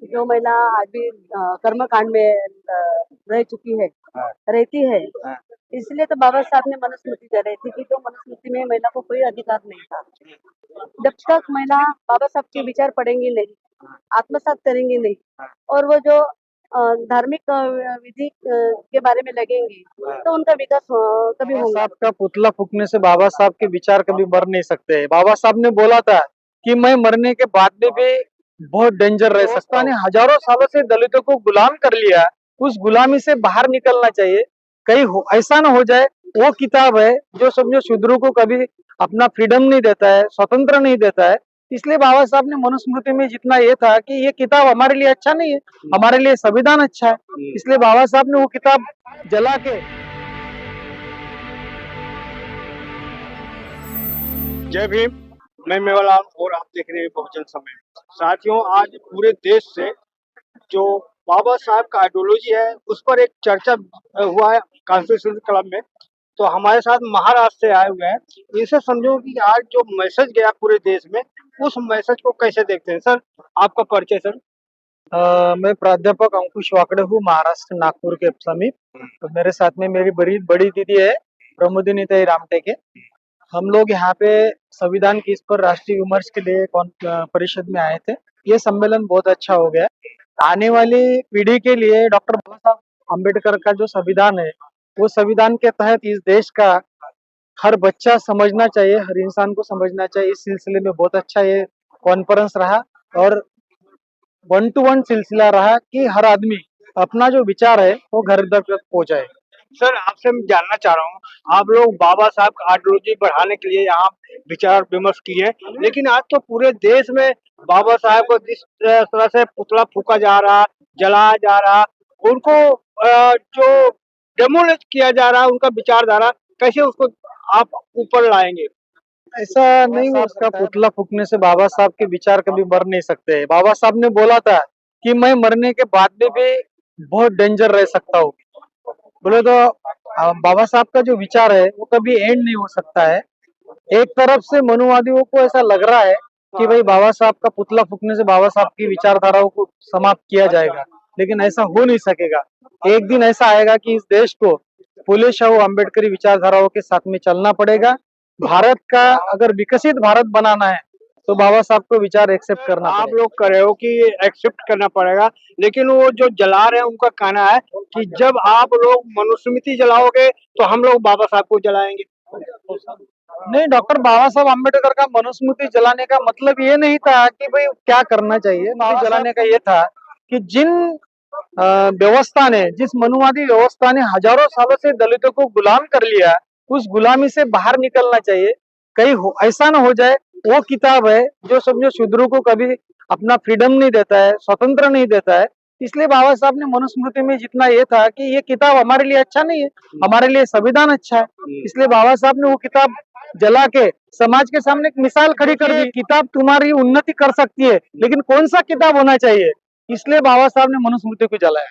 जो महिला आज भी कर्म कांड में रह चुकी है, हाँ, रहती है, हाँ, इसलिए तो बाबा साहब ने मनुस्मृति दे रही थी कि जो मनुस्मृति में महिला को कोई अधिकार नहीं था। जब तक महिला बाबा साहब के विचार पढ़ेंगी नहीं, आत्मसात करेंगी नहीं, हाँ, और वो जो धार्मिक विधि के बारे में लगेंगी, हाँ। तो उनका विकास कभी बाबा होगा। साहब का पुतला फूकने से बाबा साहब के विचार कभी मर नहीं सकते। बाबा साहब ने बोला था कि मैं मरने के बाद में भी बहुत डेंजर रह सकता हूँ। हजारों सालों से दलितों को गुलाम कर लिया, उस गुलामी से बाहर निकलना चाहिए। कहीं ऐसा ना हो जाए। वो किताब है जो समझो शूद्रों को कभी अपना फ्रीडम नहीं देता है, स्वतंत्र नहीं देता है। इसलिए बाबा साहब ने मनुस्मृति में जितना ये था कि ये किताब हमारे लिए अच्छा नहीं है, हमारे लिए संविधान अच्छा है, इसलिए बाबा साहब ने वो किताब जला के। जय भीम। मैं मेवालाल और आप देख रहे हैं बहुजन समय। साथियों, आज पूरे देश से जो बाबा साहब का आइडियोलॉजी है उस पर एक चर्चा हुआ है कॉन्स्टिट्यूशन क्लब में। तो हमारे साथ महाराष्ट्र से आए हुए हैं। इनसे समझो कि आज जो मैसेज गया पूरे देश में, उस मैसेज को कैसे देखते हैं। सर, आपका परिचय सर। मैं प्राध्यापक अंकुश वाकड़े हूँ, महाराष्ट्र नागपुर के समीप। तो मेरे साथ में मेरी बड़ी बड़ी दीदी है प्रमोदिनी ताई रामटेके। हम लोग यहाँ पे संविधान की इस पर राष्ट्रीय विमर्श के लिए परिषद में आए थे। ये सम्मेलन बहुत अच्छा हो गया। आने वाली पीढ़ी के लिए डॉक्टर बाबा साहब अम्बेडकर का जो संविधान है, वो संविधान के तहत इस देश का हर बच्चा समझना चाहिए, हर इंसान को समझना चाहिए। इस सिलसिले में बहुत अच्छा ये कॉन्फ्रेंस रहा और 1-to-1 सिलसिला रहा कि हर आदमी अपना जो विचार है वो घर तक पहुंचाए। सर, आपसे मैं जानना चाह रहा हूँ, आप लोग बाबा साहब का आइडियोलॉजी बढ़ाने के लिए यहाँ विचार विमर्श किए, लेकिन आज तो पूरे देश में बाबा साहब को जिस तरह से पुतला फूका जा रहा, जलाया जा रहा, उनको जो डेमोलिश किया जा रहा, उनका विचारधारा कैसे उसको आप ऊपर लाएंगे। ऐसा नहीं हो, उसका पुतला फूकने से बाबा साहब के विचार कभी मर नहीं सकते। बाबा साहब ने बोला था कि मैं मरने के बाद में भी बहुत डेंजर रह सकता हूँ। बोले तो बाबा साहब का जो विचार है वो कभी एंड नहीं हो सकता है। एक तरफ से मनुवादियों को ऐसा लग रहा है कि भाई बाबा साहब का पुतला फूकने से बाबा साहब की विचारधाराओं को समाप्त किया जाएगा, लेकिन ऐसा हो नहीं सकेगा। एक दिन ऐसा आएगा कि इस देश को फुले शाहू अम्बेडकरी विचारधाराओं के साथ में चलना पड़ेगा। भारत का अगर विकसित भारत बनाना है तो बाबा साहब को विचार एक्सेप्ट करना आप पड़ेगा। लोग कर रहे हो कि एक्सेप्ट करना पड़ेगा, लेकिन वो जो जला रहे हैं उनका कहना है कि जब आप लोग मनुस्मृति जलाओगे तो हम लोग बाबा साहब को जलाएंगे। नहीं, डॉक्टर बाबा साहब अम्बेडकर का मनुस्मृति जलाने का मतलब ये नहीं था कि भाई क्या करना चाहिए। मनुस्मृति जलाने का ये था कि जिन व्यवस्था ने, जिस मनुवादी व्यवस्था ने हजारों सालों से दलितों को गुलाम कर लिया, उस गुलामी से बाहर निकलना चाहिए। कहीं ऐसा ना हो जाए। वो किताब है जो समझो शूद्रों को कभी अपना फ्रीडम नहीं देता है, स्वतंत्र नहीं देता है। इसलिए बाबा साहब ने मनुस्मृति में जितना ये था कि ये किताब हमारे लिए अच्छा नहीं है, हमारे लिए संविधान अच्छा है, इसलिए बाबा साहब ने वो किताब जला के समाज के सामने एक मिसाल खड़ी कर दी। किताब तुम्हारी उन्नति कर सकती है, लेकिन कौन सा किताब होना चाहिए, इसलिए बाबा साहब ने मनुस्मृति को जलाया।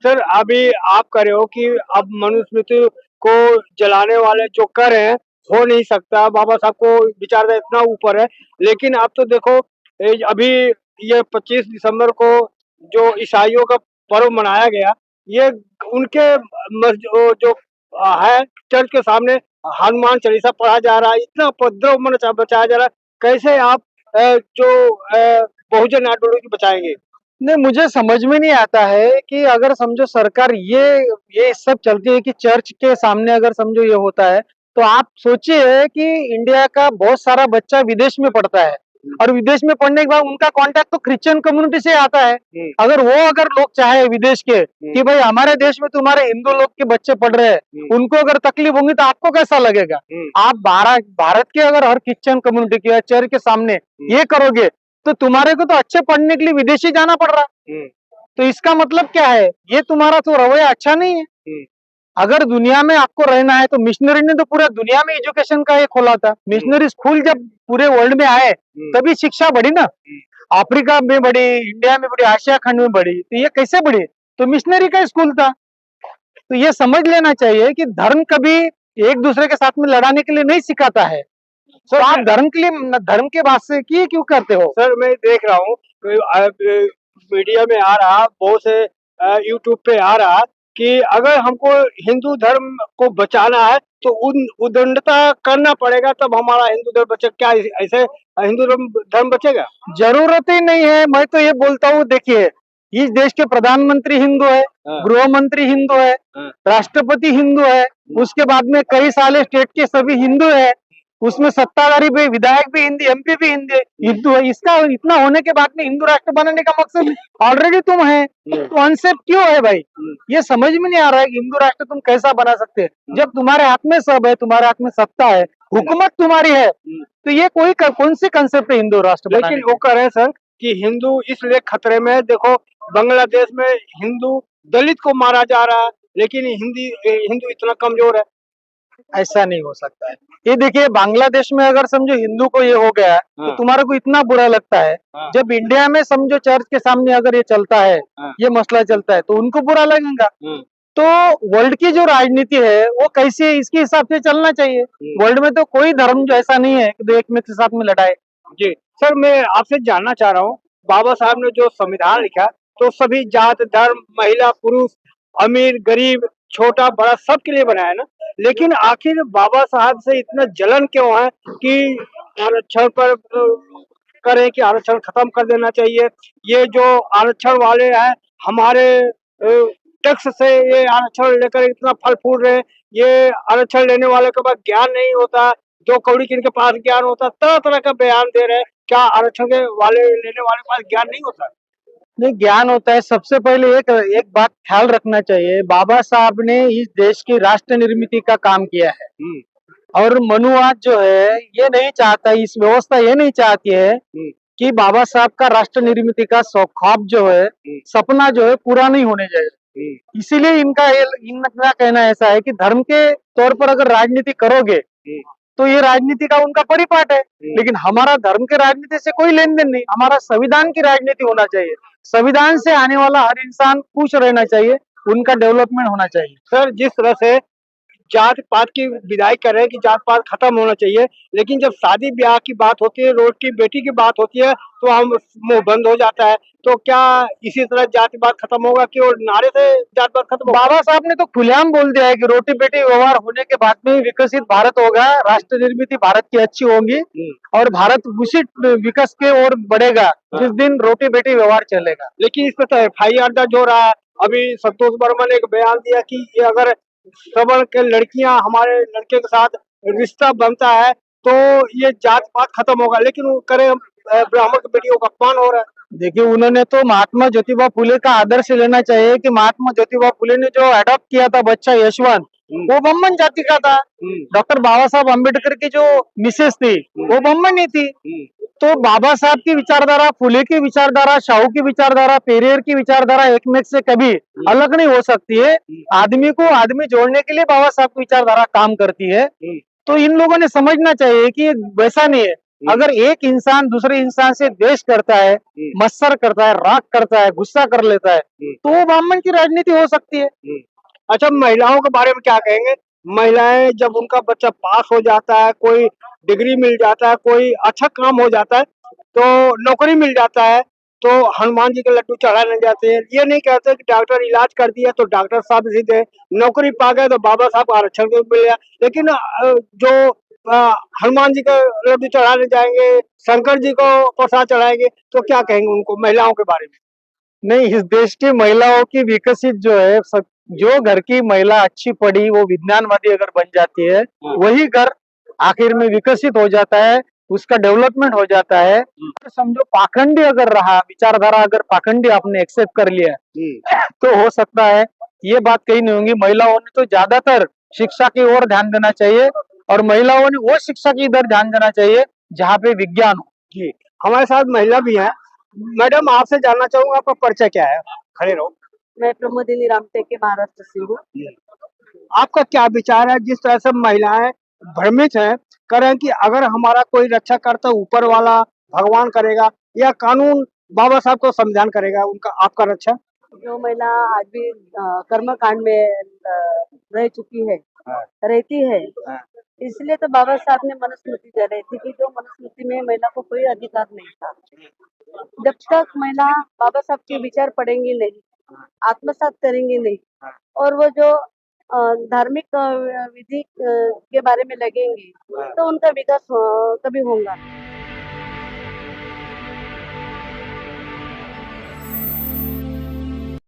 सर, अभी आप कर रहे हो कि अब मनुस्मृति को जलाने वाले जो कर रहे हैं हो नहीं सकता, बाबा साहब को विचारधारा इतना ऊपर है। लेकिन आप तो देखो, अभी ये 25 दिसंबर को जो ईसाइयों का पर्व मनाया गया, ये उनके जो है चर्च के सामने हनुमान चालीसा पढ़ा जा रहा है, इतना उपद्रव बचाया जा रहा है। कैसे आप जो बहुजन आइडियोलॉजी बचाएंगे। नहीं, मुझे समझ में नहीं आता है कि अगर समझो सरकार ये सब चलती है कि चर्च के सामने अगर समझो ये होता है, तो आप सोचिए कि इंडिया का बहुत सारा बच्चा विदेश में पढ़ता है और विदेश में पढ़ने के बाद उनका कांटेक्ट तो क्रिश्चियन कम्युनिटी से आता है। अगर लोग चाहे विदेश के कि भाई हमारे देश में तुम्हारे हिंदू लोग के बच्चे पढ़ रहे हैं, उनको अगर तकलीफ होगी तो आपको कैसा लगेगा। आप भारत के अगर हर क्रिश्चियन कम्युनिटी के चर्च के सामने ये करोगे तो तुम्हारे को तो अच्छे पढ़ने के लिए विदेशी जाना पड़ रहा है। तो इसका मतलब क्या है, ये तुम्हारा तो रवैया अच्छा नहीं है। अगर दुनिया में आपको रहना है तो मिशनरी ने तो पूरा दुनिया में एजुकेशन का ये खोला था। मिशनरी स्कूल जब पूरे वर्ल्ड में आए तभी शिक्षा बढ़ी ना। अफ्रीका में बढ़ी, इंडिया में बढ़ी, आशिया खंड में बढ़ी, तो ये कैसे बढ़ी, तो मिशनरी का स्कूल था। तो ये समझ लेना चाहिए कि धर्म कभी एक दूसरे के साथ में लड़ाने के लिए नहीं सिखाता है। तो आप धर्म के लिए, धर्म के बात से किए क्यों करते हो। सर, मैं देख रहा हूँ मीडिया में आ रहा, बहुत से यूट्यूब पे आ रहा कि अगर हमको हिंदू धर्म को बचाना है तो उदंडता करना पड़ेगा, तब हमारा हिंदू धर्म बचे। क्या ऐसे हिंदू धर्म बचेगा? जरूरत ही नहीं है। मैं तो ये बोलता हूँ, देखिए, इस देश के प्रधानमंत्री हिंदू है, हाँ। गृह मंत्री हिंदू है, हाँ। राष्ट्रपति हिंदू है, उसके बाद में कई सारे स्टेट के सभी हिंदू है, उसमें सत्ताधारी भी, विधायक भी हिंदी, एमपी भी हिंदू है। इसका इतना होने के बाद में हिंदू राष्ट्र बनाने का मकसद ऑलरेडी तुम है, तो अनसेफ क्यों है भाई? ये समझ में नहीं आ रहा है कि हिंदू राष्ट्र तुम कैसा बना सकते हैं जब तुम्हारे हाथ में सब है, तुम्हारे हाथ में सत्ता है, हुकूमत तुम्हारी है। तो ये कौन सी कंसेप्ट है हिंदू राष्ट्र बनाने लेकिन वो कह रहे हैं सर कि हिंदू इसलिए खतरे में है। देखो, बांग्लादेश में हिंदू दलित को मारा जा रहा है, लेकिन हिंदू इतना कमजोर है। ऐसा नहीं हो सकता है। ये देखिए, बांग्लादेश में अगर समझो हिंदू को ये हो गया तो हाँ। तुम्हारे को इतना बुरा लगता है, हाँ। जब इंडिया में समझो चर्च के सामने अगर ये चलता है, हाँ। ये मसला चलता है, तो उनको बुरा लगेगा। तो वर्ल्ड की जो राजनीति है वो कैसी है, इसके हिसाब से चलना चाहिए। वर्ल्ड में तो कोई धर्म जो ऐसा नहीं है कि जो एक में के साथ में लड़ाए। जी सर, मैं आपसे जानना चाह रहा हूँ, बाबा साहब ने जो संविधान लिखा तो सभी जात, धर्म, महिला, पुरुष, अमीर, गरीब, छोटा बड़ा सबके लिए बनाया ना, लेकिन आखिर बाबा साहब से इतना जलन क्यों है कि आरक्षण पर करें कि आरक्षण खत्म कर देना चाहिए? ये जो आरक्षण वाले हैं, हमारे टैक्स से ये आरक्षण लेकर इतना फल फूल रहे हैं। ये आरक्षण लेने वाले के पास ज्ञान नहीं होता, दो कौड़ी किन के पास ज्ञान होता, तरह तरह का बयान दे रहे हैं। क्या आरक्षण के वाले लेने वाले के पास ज्ञान नहीं होता? नहीं, ज्ञान होता है। सबसे पहले एक बात ख्याल रखना चाहिए, बाबा साहब ने इस देश की राष्ट्र निर्मिति का काम किया है, और मनुवाद जो है ये नहीं चाहता, इस व्यवस्था ये नहीं चाहती है कि बाबा साहब का राष्ट्र निर्मिति का ख्वाब जो है, सपना जो है पूरा नहीं होने जाएगा। इसीलिए इनका कहना ऐसा है कि धर्म के तौर पर अगर राजनीति करोगे तो ये राजनीति का उनका परिपाट है, लेकिन हमारा धर्म के राजनीति से कोई लेन देन नहीं। हमारा संविधान की राजनीति होना चाहिए। संविधान से आने वाला हर इंसान खुश रहना चाहिए, उनका डेवलपमेंट होना चाहिए। सर, जिस तरह से जात पात की विदाई कर रहे हैं कि जात पात खत्म होना चाहिए, लेकिन जब शादी ब्याह की बात होती है, रोड की बेटी की बात होती है, तो हम मुंह बंद हो जाता है। तो क्या इसी तरह जाति पात खत्म होगा कि और नारे से जात पात खत्म होगा? बाबा साहब ने तो खुलेआम बोल दिया है कि रोटी बेटी व्यवहार होने के बाद में विकसित भारत होगा, राष्ट्र निर्मिति भारत की अच्छी होगी और भारत उसी विकास के ओर बढ़ेगा जिस दिन रोटी बेटी व्यवहार चलेगा। लेकिन इस पर तो FIR दर्ज हो रहा है। अभी संतोष वर्मा ने एक बयान दिया कि ये अगर सवर्ण के लड़कियां हमारे लड़के के साथ रिश्ता बनता है तो ये जात पात खत्म होगा, लेकिन वो करे ब्राह्मण की बेटियों का अपमान हो रहा है। देखिए, उन्होंने तो महात्मा ज्योतिबा फुले का आदर्श लेना चाहिए कि महात्मा ज्योतिबा फुले ने जो अडॉप्ट किया था बच्चा यशवंत, वो ब्राह्मण जाति का था। डॉक्टर बाबा साहब अम्बेडकर की जो मिसेस थी वो ब्राह्मण ही थी। तो बाबा साहब की विचारधारा, फुले की विचारधारा, शाहू की विचारधारा, पेरियर की विचारधारा एक में से कभी अलग नहीं हो सकती है। आदमी को आदमी जोड़ने के लिए बाबा साहब की विचारधारा काम करती है। तो इन लोगों ने समझना चाहिए कि वैसा नहीं है। अगर एक इंसान दूसरे इंसान से द्वेष करता है, मत्सर करता है, राग करता है, गुस्सा कर लेता है, तो वो ब्राह्मण की राजनीति हो सकती है। अच्छा, महिलाओं के बारे में क्या कहेंगे? महिलाएं जब उनका बच्चा पास हो जाता है, कोई डिग्री मिल जाता है, कोई अच्छा काम हो जाता है, तो नौकरी मिल जाता है, तो हनुमान जी के लड्डू चढ़ाने जाते हैं। ये नहीं कहते कि डॉक्टर इलाज कर दिया तो डॉक्टर साहब सीधे नौकरी पा गए तो बाबा साहब आरक्षण को मिल गया। लेकिन जो हनुमान जी का लड्डू चढ़ाने जाएंगे, शंकर जी को प्रसाद चढ़ाएंगे, तो क्या कहेंगे उनको, महिलाओं के बारे में? नहीं, इस देश की महिलाओं की विकसित जो है, जो घर की महिला अच्छी पढ़ी, वो विज्ञानवादी अगर बन जाती है, वही घर आखिर में विकसित हो जाता है, उसका डेवलपमेंट हो जाता है। और समझो पाखंडी अगर रहा, विचारधारा अगर पाखंडी आपने एक्सेप्ट कर लिया तो हो सकता है ये बात कहीं नहीं होगी। महिलाओं ने तो ज्यादातर शिक्षा की ओर ध्यान देना चाहिए, और महिलाओं ने वो शिक्षा की इधर ध्यान देना चाहिए जहाँ पे विज्ञान हो। जी, हमारे साथ महिला भी है। मैडम, आपसे जानना चाहूंगा, आपका परिचय क्या है? खड़े रहो। मैं प्रमोदिनी रामटेके, महाराष्ट्र से हूँ। आपका क्या विचार है, जिस तरह से महिलाएं भ्रमित हैं, कह रहे हैं कि अगर हमारा कोई रक्षा करता ऊपर वाला भगवान करेगा या कानून बाबा साहब को संविधान करेगा उनका, आपका रक्षा? जो महिला आज भी कर्म कांड में रह चुकी है, हाँ। रहती है, हाँ। इसलिए तो बाबा साहब ने मनुस्मृति दे रही थी कि जो मनुस्मृति में महिला को कोई अधिकार नहीं था। जब तक महिला बाबा साहब के विचार पढ़ेंगी नहीं, आत्मसात करेंगी नहीं, और वो जो धार्मिक विधि के बारे में लगेंगी, तो उनका विकास कभी होगा नहीं।